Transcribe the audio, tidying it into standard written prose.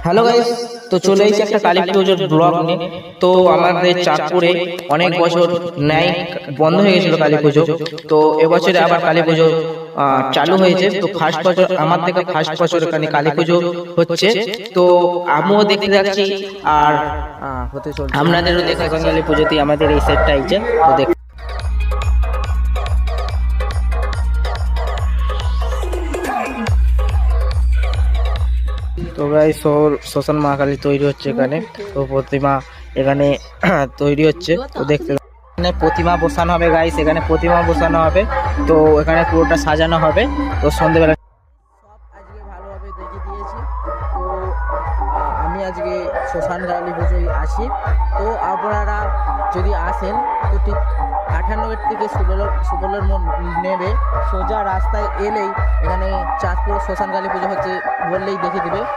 Hello guys, তো চলে এসেছি একটা কালী পুজোর ব্লগ নিয়ে। তো আমাদের চাঁদপুরে অনেক বছর ন্যায় বন্ধ হয়ে গেছিল কালী পুজো। তো এবছরে আবার কালী পুজো চালু হয়েছে। তো ফার্স্ট বছর আমার থেকে ফার্স্ট বছর এখানে কালী পুজো হচ্ছে। তো আমিও দেখতে যাচ্ছি আর হতে চলছে, আপনাদেরও দেখা কালী পুজোতে আমাদের এই সেটটা আইছে। তো দেখ তো গাই শ্মশান মা কালী তৈরি হচ্ছে এখানে। তো প্রতিমা এখানে তৈরি হচ্ছে। তো দেখতে এখানে প্রতিমা বসানো হবে গাইস, এখানে প্রতিমা বসানো হবে। তো এখানে পুরোটা সাজানো হবে। তো সন্ধ্যেবেলা সব আজকে ভালোভাবে দেখিয়ে দিয়েছি। তো আমি আজকে শ্মশান কালী পুজোয় আসি। তো আপনারা যদি আসেন তো ঠিক 58 গেট থেকে সুবলের মোড় নেবে সোজা রাস্তায় এলেই এখানে চাঁদপুর শ্মশান কালী পুজো হচ্ছে বললেই দেখে দেবে।